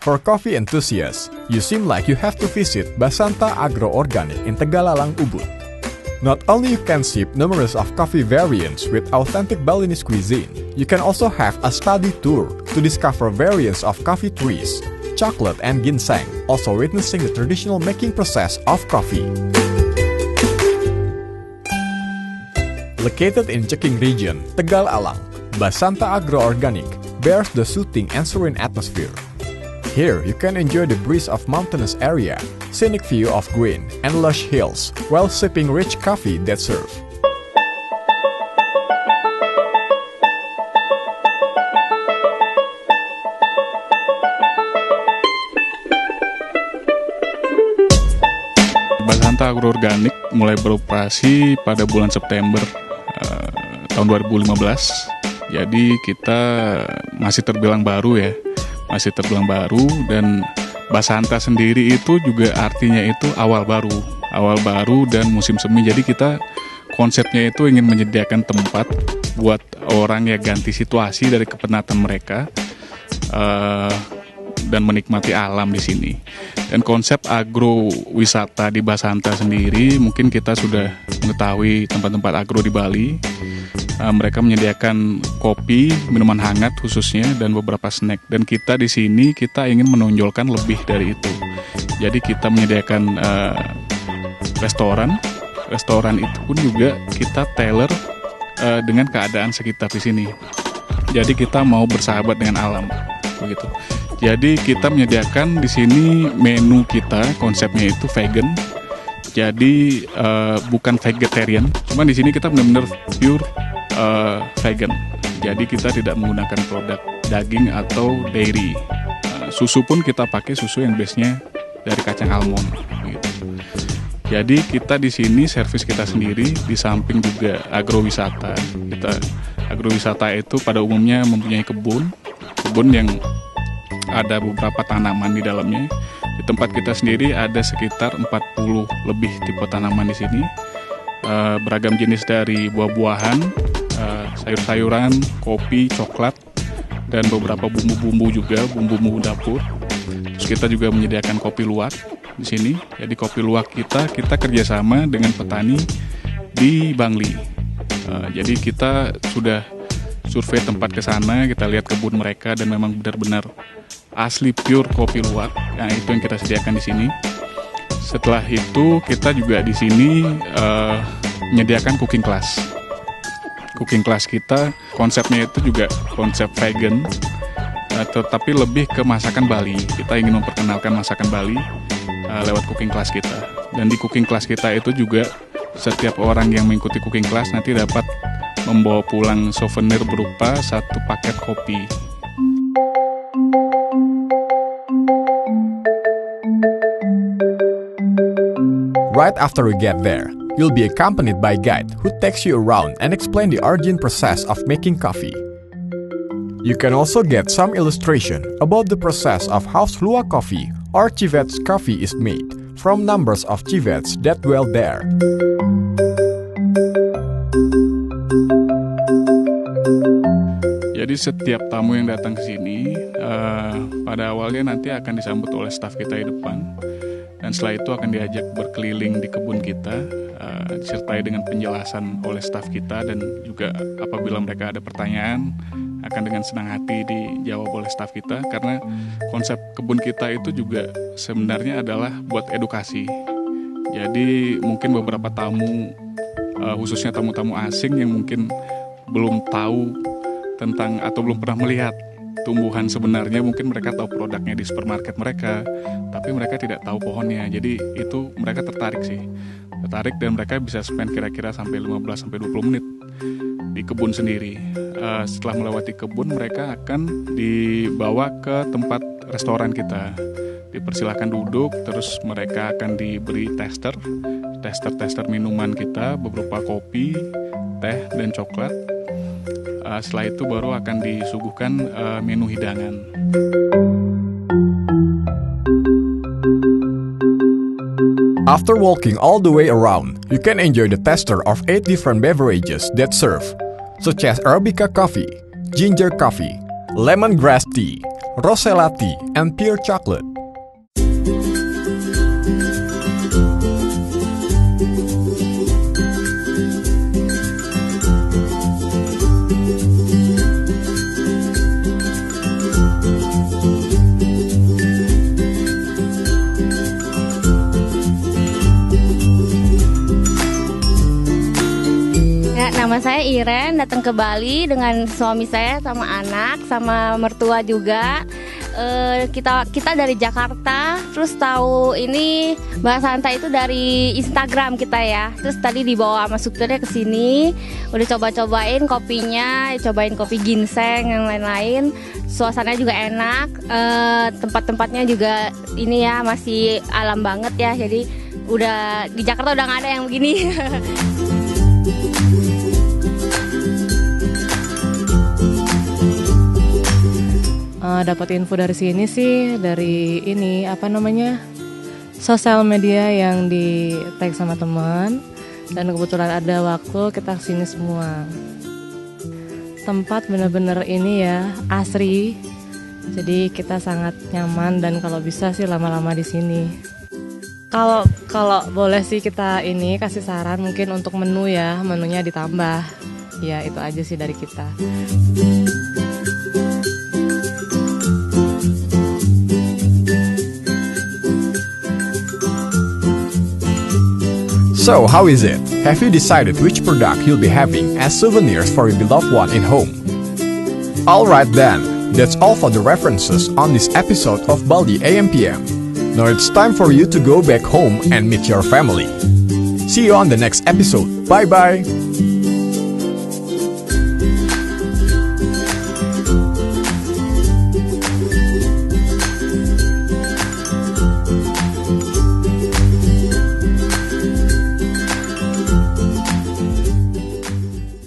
For coffee enthusiasts, you seem like you have to visit Basanta Agro Organic in Tegalalang, Ubud. Not only you can sip numerous of coffee variants with authentic Balinese cuisine, you can also have a study tour to discover variants of coffee trees, chocolate and ginseng, also witnessing the traditional making process of coffee. Located in Ceking region, Tegal Alang, Basanta Agro Organic bears the soothing and serene atmosphere. Here, you can enjoy the breeze of mountainous area, scenic view of green and lush hills, while sipping rich coffee that serve. Basanta Agro Organic mulai beroperasi pada bulan September tahun 2015. Jadi kita masih terbilang baru ya. Masih terbilang baru, dan Basanta sendiri itu juga artinya itu awal baru dan musim semi. Jadi kita konsepnya itu ingin menyediakan tempat buat orang ya ganti situasi dari kepenatan mereka dan menikmati alam di sini. Dan konsep agrowisata di Basanta sendiri, mungkin kita sudah mengetahui tempat-tempat agro di Bali. Mereka menyediakan kopi, minuman hangat khususnya, dan beberapa snack. Dan kita di sini kita ingin menonjolkan lebih dari itu. Jadi kita menyediakan restoran. Restoran itu pun juga kita tailor dengan keadaan sekitar di sini. Jadi kita mau bersahabat dengan alam, begitu. Jadi kita menyediakan di sini menu kita, konsepnya itu vegan. Jadi bukan vegetarian, cuma di sini kita benar-benar pure vegan. Jadi kita tidak menggunakan produk daging atau dairy. Susu pun kita pakai susu yang base-nya dari kacang almond. Gitu. Jadi kita di sini servis kita sendiri, di samping juga agrowisata. Agrowisata itu pada umumnya mempunyai kebun yang ada beberapa tanaman di dalamnya. Di tempat kita sendiri ada sekitar 40 lebih tipe tanaman di sini. Beragam jenis dari buah-buahan, sayur-sayuran, kopi, coklat, dan beberapa bumbu-bumbu juga, bumbu dapur. Terus kita juga menyediakan kopi luwak di sini. Jadi kopi luwak kita kerjasama dengan petani di Bangli. Jadi kita sudah survei tempat ke sana, kita lihat kebun mereka dan memang benar-benar asli pure kopi luwak. Nah, itu yang kita sediakan di sini. Setelah itu kita juga di sini menyediakan cooking class. Cooking class kita konsepnya itu juga konsep vegan, tetapi lebih ke masakan Bali. Kita ingin memperkenalkan masakan Bali lewat cooking class kita. Dan di cooking class kita itu juga setiap orang yang mengikuti cooking class nanti dapat membawa pulang souvenir berupa 1 paket kopi. Right after we get there, you'll be accompanied by a guide who takes you around and explain the origin process of making coffee. You can also get some illustration about the process of how Slua coffee or civets coffee is made from numbers of civets that dwell there. Jadi setiap tamu yang datang ke sini pada awalnya nanti akan disambut oleh staf kita di depan. Dan setelah itu akan diajak berkeliling di kebun kita, disertai dengan penjelasan oleh staf kita, dan juga apabila mereka ada pertanyaan akan dengan senang hati dijawab oleh staf kita, karena konsep kebun kita itu juga sebenarnya adalah buat edukasi. Jadi mungkin beberapa tamu, khususnya tamu-tamu asing yang mungkin belum tahu tentang atau belum pernah melihat tumbuhan sebenarnya, mungkin mereka tahu produknya di supermarket mereka, tapi mereka tidak tahu pohonnya. Jadi itu mereka tertarik dan mereka bisa spend kira-kira sampai 15-20 menit di kebun sendiri. Setelah melewati kebun, mereka akan dibawa ke tempat restoran kita, dipersilahkan duduk, terus mereka akan diberi tester minuman kita, beberapa kopi, teh, dan coklat. Setelah itu baru akan disuguhkan menu hidangan. After walking all the way around, you can enjoy the tester of 8 different beverages that serve, such as Arabica coffee, ginger coffee, lemongrass tea, Rosella Tea, and Pure Chocolate. Nama saya Iren, datang ke Bali dengan suami saya sama anak, sama mertua juga. Kita dari Jakarta, terus tahu ini Basanta itu dari Instagram kita ya. Terus tadi dibawa sama supirnya ke sini, udah coba-cobain kopinya, cobain kopi ginseng yang lain-lain. Suasananya juga enak, tempat-tempatnya juga ini ya masih alam banget ya. Jadi udah di Jakarta udah nggak ada yang begini. Dapat info dari sini sih, dari ini sosial media yang di tag sama teman, dan kebetulan ada waktu kita kesini semua. Tempat bener-bener ini ya asri, jadi kita sangat nyaman dan kalau bisa sih lama-lama di sini. Kalau boleh sih kita ini kasih saran mungkin untuk menu ya, menunya ditambah. Ya itu aja sih dari kita. So, how is it? Have you decided which product you'll be having as souvenirs for your beloved one in home? Alright then, that's all for the references on this episode of Bali AM/PM. Now it's time for you to go back home and meet your family. See you on the next episode. Bye bye!